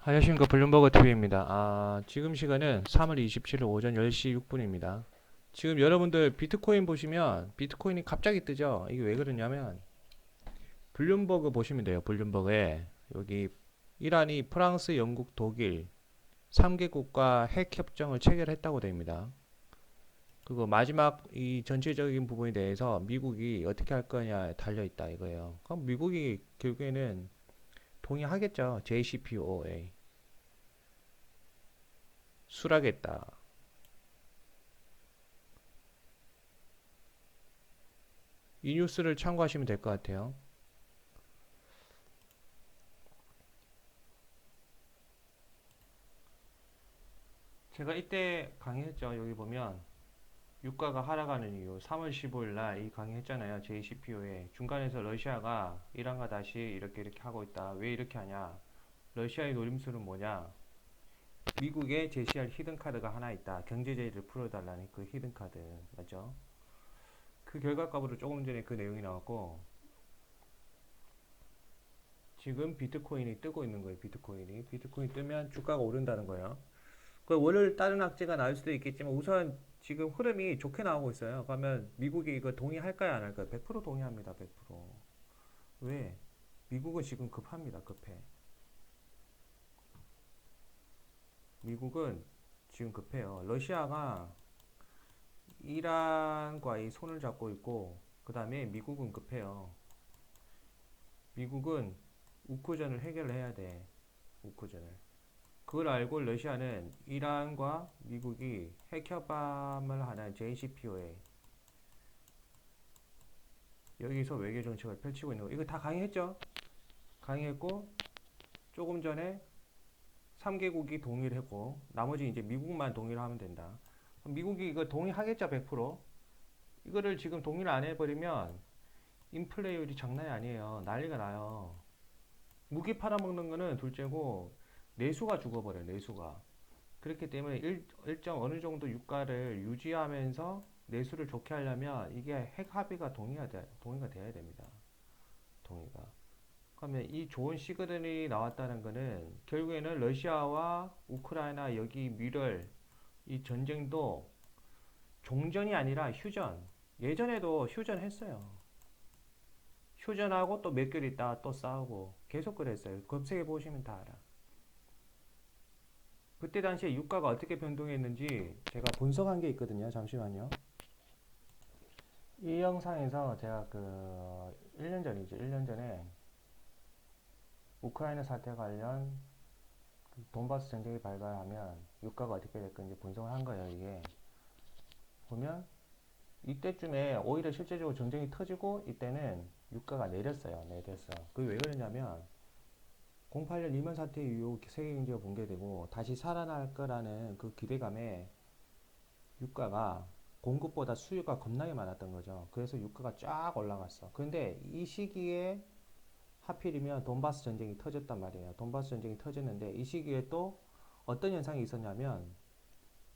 안녕하십니까. 블룸버그 TV입니다. 지금 시간은 3월 27일 오전 10시 6분입니다. 지금 여러분들 비트코인 보시면 비트코인이 갑자기 뜨죠. 이게 왜 그러냐면 블룸버그 보시면 돼요. 블룸버그에 여기 이란이 프랑스, 영국, 독일 3개국과 핵 협정을 체결했다고 됩니다. 그리고 마지막 이 전체적인 부분에 대해서 미국이 어떻게 할 거냐에 달려 있다 이거예요. 그럼 미국이 결국에는 동의하겠죠. JCPOA 수락했다. 이 뉴스를 참고하시면 될 것 같아요. 제가 이때 강의했죠. 여기 보면 유가가 하락하는 이유 3월 15일 날 이 강의했잖아요. JCPO에 중간에서 러시아가 이란과 다시 이렇게 하고 있다. 왜 이렇게 하냐? 러시아의 노림수는 뭐냐? 미국에 제시할 히든 카드가 하나 있다. 경제 제재를 풀어달라는 그 히든 카드 맞죠? 그 결과값으로 조금 전에 그 내용이 나왔고 지금 비트코인이 뜨고 있는 거예요. 비트코인 뜨면 주가가 오른다는 거예요. 그 월요일 다른 악재가 나올 수도 있겠지만 우선 지금 흐름이 좋게 나오고 있어요. 그러면 미국이 이거 동의할까요, 안 할까요? 100% 동의합니다. 100%. 왜? 미국은 지금 급합니다. 급해. 미국은 지금 급해요. 러시아가 이란과의 손을 잡고 있고 그 다음에 미국은 급해요. 미국은 우크전을 해결해야 돼. 우크전을. 그걸 알고 러시아는 이란과 미국이 핵협함을 하는 JCPOA 여기서 외교 정책을 펼치고 있는 거. 이거 다 강의했죠? 강의했고 조금 전에 3개국이 동의를 했고 나머지 이제 미국만 동의를 하면 된다. 미국이 이거 동의하겠죠? 100%. 이거를 지금 동의를 안 해버리면 인플레이율이 장난이 아니에요. 난리가 나요. 무기 팔아먹는 거는 둘째고 내수가 죽어버려요. 내수가. 그렇기 때문에 일정 어느 정도 유가를 유지하면서 내수를 좋게 하려면 이게 핵 합의가 동의가 돼야 됩니다. 동의가. 그러면 이 좋은 시그널이 나왔다는 것은 결국에는 러시아와 우크라이나 여기 미럴 이 전쟁도 종전이 아니라 휴전. 예전에도 휴전했어요. 휴전하고 또 몇 개월 있다가 또 싸우고 계속 그랬어요. 검색해 보시면 다 알아. 그때 당시에 유가가 어떻게 변동했는지 제가 분석한 게 있거든요. 잠시만요. 이 영상에서 제가 그 1년 전이죠. 1년 전에 우크라이나 사태 관련 돈바스 전쟁이 발발하면 유가가 어떻게 될 건지 분석을 한 거예요. 이게 보면 이때쯤에 오히려 실제적으로 전쟁이 터지고 이때는 유가가 내렸어요. 내렸어. 그게 왜 그러냐면 08년 리먼 사태 이후 세계 경제가 붕괴되고 다시 살아날 거라는 그 기대감에 유가가 공급보다 수요가 겁나게 많았던 거죠. 그래서 유가가 쫙 올라갔어. 그런데 이 시기에 하필이면 돈바스 전쟁이 터졌단 말이에요. 돈바스 전쟁이 터졌는데 이 시기에 또 어떤 현상이 있었냐면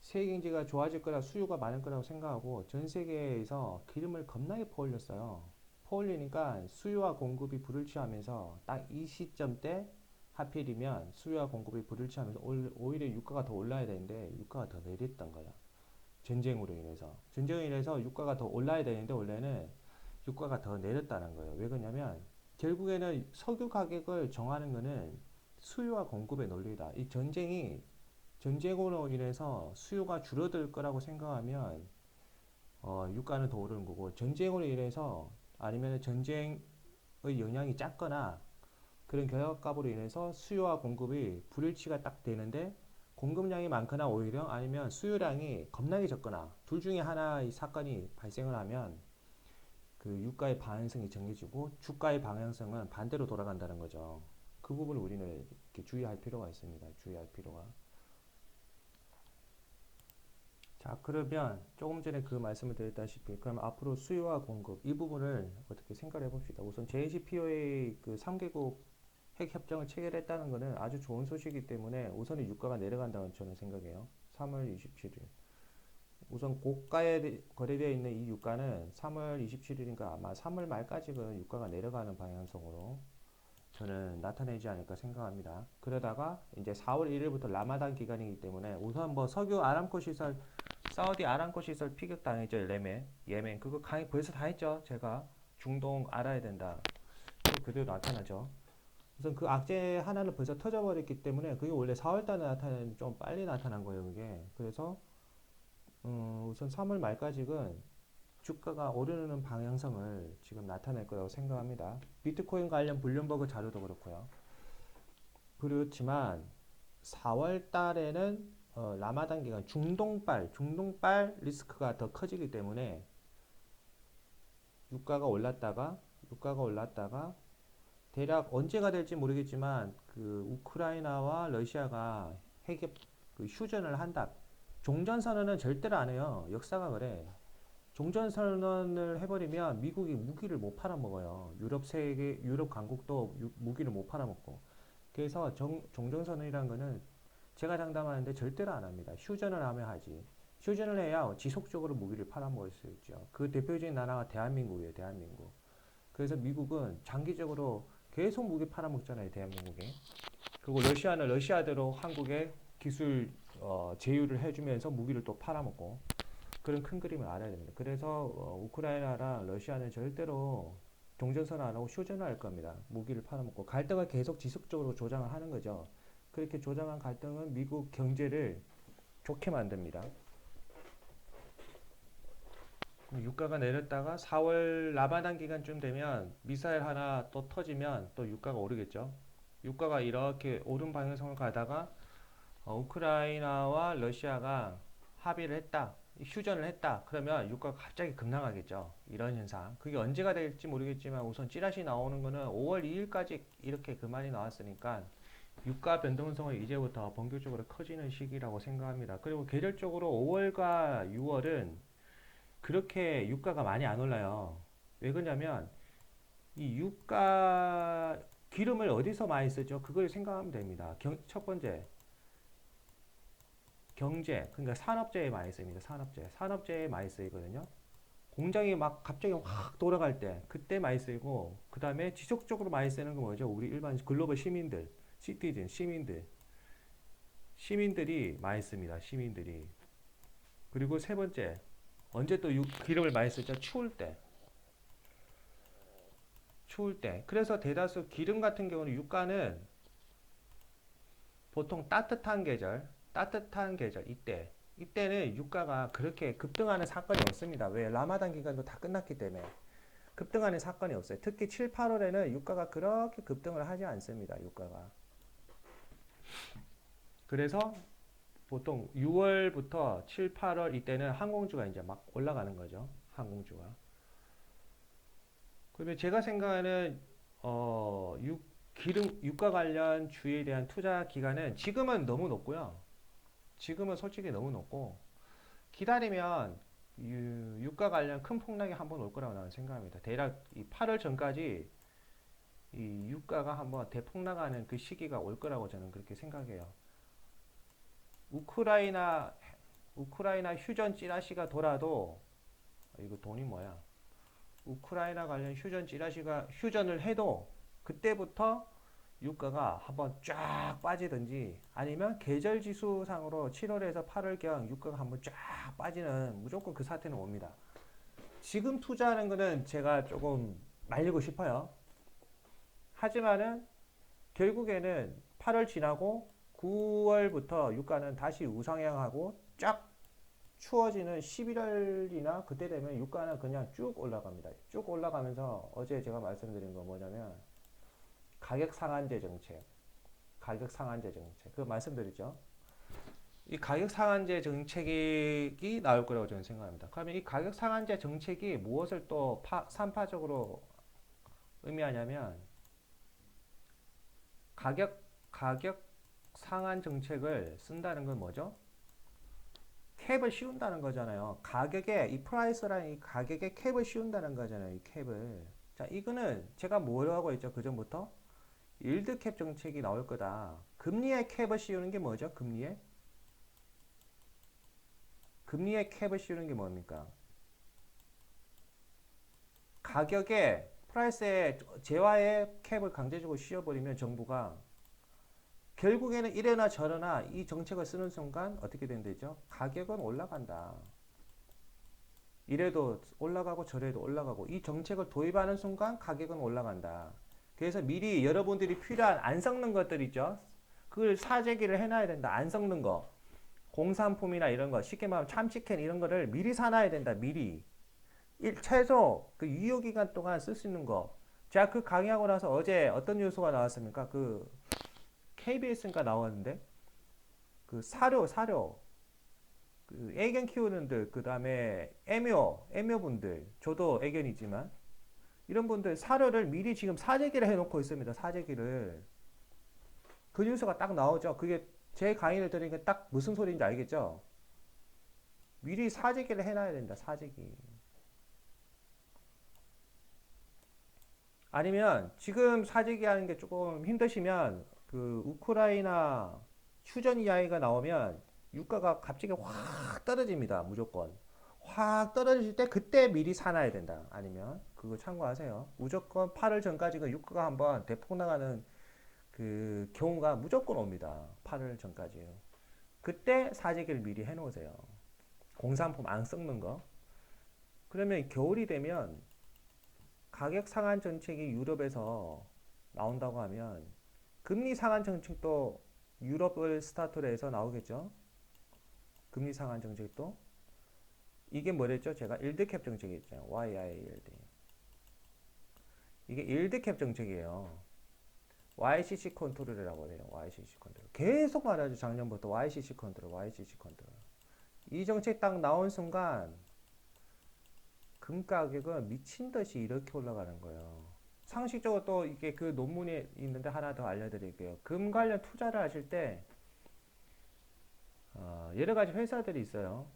세계 경제가 좋아질 거라 수요가 많을 거라고 생각하고 전 세계에서 기름을 겁나게 퍼올렸어요. 퍼올리니까 수요와 공급이 불일치하면서 딱 이 시점 때 하필이면 수요와 공급이 불일치하면서 오히려 유가가 더 올라야 되는데 유가가 더 내렸던 거야. 전쟁으로 인해서. 전쟁으로 인해서 유가가 더 올라야 되는데 원래는 유가가 더 내렸다는 거예요. 왜 그러냐면 결국에는 석유 가격을 정하는 거는 수요와 공급의 논리다. 이 전쟁으로 인해서 수요가 줄어들 거라고 생각하면 유가는 더 오르는 거고 전쟁으로 인해서 아니면 전쟁의 영향이 작거나 그런 결합값으로 인해서 수요와 공급이 불일치가 딱 되는데 공급량이 많거나 오히려 아니면 수요량이 겁나게 적거나 둘 중에 하나의 사건이 발생을 하면 그 유가의 방향성이 정해지고 주가의 방향성은 반대로 돌아간다는 거죠. 그 부분을 우리는 이렇게 주의할 필요가 있습니다. 주의할 필요가. 자, 그러면 조금 전에 그 말씀을 드렸다시피 그럼 앞으로 수요와 공급 이 부분을 어떻게 생각해 봅시다. 우선 JCPOA 그 3개국 핵 협정을 체결했다는 것은 아주 좋은 소식이기 때문에 우선은 유가가 내려간다고 저는 생각해요. 3월 27일. 우선 고가에 거래되어 있는 이 유가는 3월 27일인가 아마 3월 말까지는 유가가 내려가는 방향성으로 저는 나타내지 않을까 생각합니다. 그러다가 이제 4월 1일부터 라마단 기간이기 때문에 우선 뭐 석유 아람코 시설, 사우디 아람코 시설 피격 당했죠. 예멘 그거 강의 벌써 다 했죠. 제가 중동 알아야 된다. 그대로 나타나죠. 우선 그 악재 하나는 벌써 터져버렸기 때문에 그게 원래 4월달에 나타나는 좀 빨리 나타난 거예요. 그게 그래서 우선 3월 말까지는 주가가 오르는 방향성을 지금 나타낼 거라고 생각합니다. 비트코인 관련 블룸버그 자료도 그렇고요. 그렇지만 4월 달에는 라마단 기간 중동발 리스크가 더 커지기 때문에 유가가 올랐다가 대략 언제가 될지 모르겠지만 그 우크라이나와 러시아가 그 휴전을 한다. 종전선언은 절대로 안 해요. 역사가 그래. 종전선언을 해버리면 미국이 무기를 못 팔아먹어요. 유럽 강국도 무기를 못 팔아먹고. 그래서 종전선언이라는 거는 제가 장담하는데 절대로 안 합니다. 휴전을 하면 하지. 휴전을 해야 지속적으로 무기를 팔아먹을 수 있죠. 그 대표적인 나라가 대한민국이에요. 대한민국. 그래서 미국은 장기적으로 계속 무기 팔아먹잖아요. 대한민국에. 그리고 러시아는 러시아대로 한국에 기술 제휴를 해주면서 무기를 또 팔아먹고. 그런 큰 그림을 알아야 됩니다. 그래서 우크라이나랑 러시아는 절대로 종전선언 안 하고 휴전을 할 겁니다. 무기를 팔아먹고 갈등을 계속 지속적으로 조장을 하는 거죠. 그렇게 조장한 갈등은 미국 경제를 좋게 만듭니다. 유가가 내렸다가 4월 라마단 기간쯤 되면 미사일 하나 또 터지면 또 유가가 오르겠죠. 유가가 이렇게 오른 방향성을 가다가 우크라이나와 러시아가 합의를 했다. 휴전을 했다. 그러면 유가가 갑자기 급락하겠죠. 이런 현상. 그게 언제가 될지 모르겠지만 우선 찌라시 나오는 거는 5월 2일까지 이렇게 그만이 나왔으니까 유가 변동성은 이제부터 본격적으로 커지는 시기라고 생각합니다. 그리고 계절적으로 5월과 6월은 그렇게 유가가 많이 안 올라요. 왜 그러냐면 이 유가 기름을 어디서 많이 쓰죠? 그걸 생각하면 됩니다. 첫 번째 경제, 그러니까 산업재에 많이 쓰입니다. 산업재에 많이 쓰이거든요. 공장이 막 갑자기 확 돌아갈 때 그때 많이 쓰이고, 그 다음에 지속적으로 많이 쓰는 건 뭐죠? 우리 일반 글로벌 시민들, 시민들이 많이 씁니다. 시민들이. 그리고 세 번째, 언제 또 기름을 많이 쓰죠? 추울 때. 그래서 대다수 기름 같은 경우는 유가는 보통 따뜻한 계절 이때는 유가가 그렇게 급등하는 사건이 없습니다. 왜? 라마단 기간도 다 끝났기 때문에 급등하는 사건이 없어요. 특히 7, 8월에는 유가가 그렇게 급등을 하지 않습니다. 유가가. 그래서 보통 6월부터 7, 8월 이때는 항공주가 이제 막 올라가는 거죠. 항공주가. 그러면 제가 생각하는 어, 유, 유가 관련 주에 대한 투자 기간은 지금은 너무 높고요. 지금은 솔직히 너무 높고 기다리면 유가 관련 큰 폭락이 한번 올 거라고 나는 생각합니다. 대략 이 8월 전까지 이 유가가 한번 대폭락하는 그 시기가 올 거라고 저는 그렇게 생각해요. 우크라이나 휴전 찌라시가 돌아도 이거 돈이 뭐야? 우크라이나 관련 휴전을 해도 그때부터 유가가 한번 쫙 빠지든지 아니면 계절 지수상으로 7월에서 8월경 유가가 한번 쫙 빠지는 무조건 그 사태는 옵니다. 지금 투자하는 거는 제가 조금 말리고 싶어요. 하지만은 결국에는 8월 지나고 9월부터 유가는 다시 우상향하고 쫙 추워지는 11월이나 그때 되면 유가는 그냥 쭉 올라갑니다. 쭉 올라가면서 어제 제가 말씀드린 거 뭐냐면 가격 상한제 정책. 그 말씀드리죠. 이 가격 상한제 정책이 나올 거라고 저는 생각합니다. 그러면 이 가격 상한제 정책이 무엇을 또 산파적으로 의미하냐면 가격 상한 정책을 쓴다는 건 뭐죠? 캡을 씌운다는 거잖아요. 이 프라이스라는 이 가격에 캡을 씌운다는 거잖아요. 이 캡을. 자, 이거는 제가 뭐라고 했죠? 그 전부터? 일드 캡 정책이 나올 거다. 금리에 캡을 씌우는 게 뭐죠? 금리에 캡을 씌우는 게 뭡니까? 가격에 프라이스에 재화에 캡을 강제적으로 씌워버리면 정부가 결국에는 이래나 저래나 이 정책을 쓰는 순간 어떻게 된대죠? 가격은 올라간다. 이래도 올라가고 저래도 올라가고 이 정책을 도입하는 순간 가격은 올라간다. 그래서 미리 여러분들이 필요한 안 썩는 것들 있죠? 그걸 사재기를 해놔야 된다. 안 썩는 거. 공산품이나 이런 거, 쉽게 말하면 참치캔 이런 거를 미리 사놔야 된다. 미리. 최소 그 유효기간 동안 쓸 수 있는 거. 제가 그 강의하고 나서 어제 어떤 뉴스가 나왔습니까? 그 KBS인가 나왔는데 그 사료 그 애견 키우는들 그 다음에 애묘분들 저도 애견이지만 이런 분들 사료를 미리 지금 사재기를 해놓고 있습니다. 사재기를 그 뉴스가 딱 나오죠. 그게 제 강의를 들으니까 딱 무슨 소리인지 알겠죠? 미리 사재기를 해놔야 된다. 사재기. 아니면 지금 사재기 하는 게 조금 힘드시면 그 우크라이나 휴전 이야기가 나오면 유가가 갑자기 확 떨어집니다. 무조건. 확 떨어질 때 그때 미리 사놔야 된다. 아니면 그거 참고하세요. 무조건 8월 전까지는 유가가 한번 대폭 나가는 그 경우가 무조건 옵니다. 8월 전까지요. 그때 사재기를 미리 해놓으세요. 공산품 안 썩는 거. 그러면 겨울이 되면 가격 상한 정책이 유럽에서 나온다고 하면 금리 상한 정책도 유럽을 스타트로 해서 나오겠죠. 금리 상한 정책도 이게 뭐랬죠? 제가 일드캡 정책이 있잖아요. YILD. 이게 일드캡 정책이에요. YCC 컨트롤이라고 해요. YCC 컨트롤. 계속 말하죠. 작년부터 YCC 컨트롤, YCC 컨트롤. 이 정책 딱 나온 순간 금 가격은 미친 듯이 이렇게 올라가는 거예요. 상식적으로 또 이게 그 논문에 있는데 하나 더 알려드릴게요. 금 관련 투자를 하실 때 여러 가지 회사들이 있어요.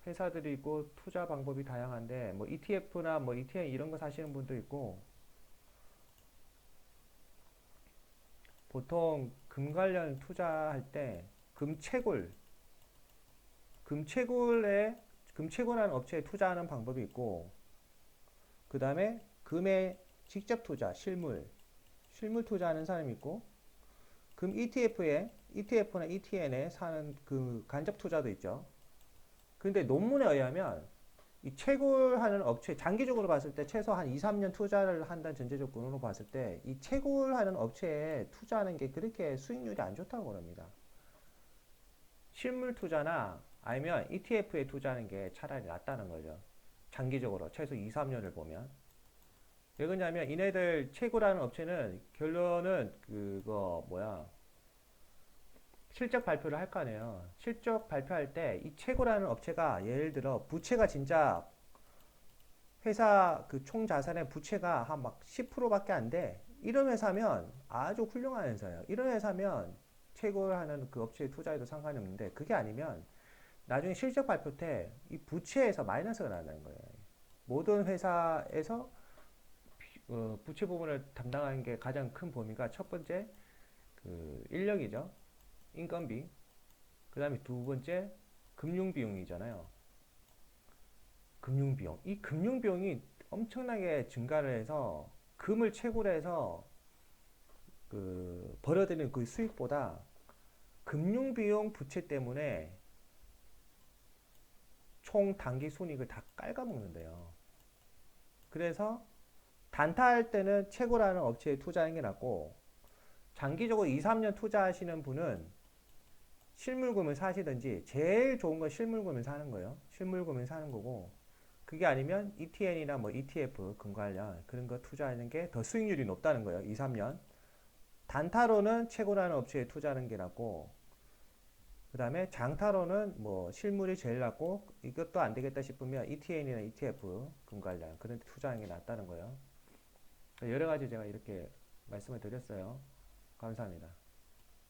회사들이 있고 투자 방법이 다양한데 뭐 ETF나 뭐 ETN 이런 거 사시는 분도 있고 보통 금 관련 투자할 때 금채굴하는 업체에 투자하는 방법이 있고 그 다음에 금에 직접 투자 실물 투자하는 사람이 있고 금 ETF나 ETN에 사는 그 간접 투자도 있죠. 근데 논문에 의하면 이 채굴하는 업체 장기적으로 봤을 때 최소 한 2, 3년 투자를 한다는 전제 조건으로 봤을 때 이 채굴하는 업체에 투자하는 게 그렇게 수익률이 안 좋다고 합니다. 실물 투자나 아니면 ETF에 투자하는 게 차라리 낫다는 거죠. 장기적으로 최소 2, 3년을 보면. 왜 그러냐면 이네들 채굴하는 업체는 결론은 그거 뭐야 실적 발표를 할 거 아니에요. 실적 발표할 때 이 채굴하는 업체가 예를 들어 부채가 진짜 회사 그 총 자산의 부채가 한 막 10%밖에 안 돼. 이런 회사면 아주 훌륭한 회사예요. 이런 회사면 채굴하는 그 업체에 투자해도 상관이 없는데 그게 아니면 나중에 실적 발표 때 이 부채에서 마이너스가 나는 거예요. 모든 회사에서 부채 부분을 담당하는 게 가장 큰 범위가 첫 번째 그 인력이죠. 인건비. 그 다음에 두 번째 금융비용이잖아요. 금융비용. 이 금융비용이 엄청나게 증가를 해서 금을 채굴해서 그 벌어들이는 그 수익보다 금융비용 부채 때문에 총 단기 순이익을 다 깔아먹는데요. 그래서 단타할 때는 채굴하는 업체에 투자하는 게 낫고 장기적으로 2, 3년 투자하시는 분은 실물금을 사시든지 제일 좋은 건 실물금을 사는 거예요. 실물금을 사는 거고 그게 아니면 ETN이나 뭐 ETF 금 관련 그런 거 투자하는 게 더 수익률이 높다는 거예요. 2, 3년. 단타로는 채굴하는 업체에 투자하는 게 낫고 그 다음에 장타로는 뭐 실물이 제일 낫고 이것도 안 되겠다 싶으면 ETN이나 ETF 금 관련 그런 데 투자하는 게 낫다는 거예요. 여러 가지 제가 이렇게 말씀을 드렸어요. 감사합니다.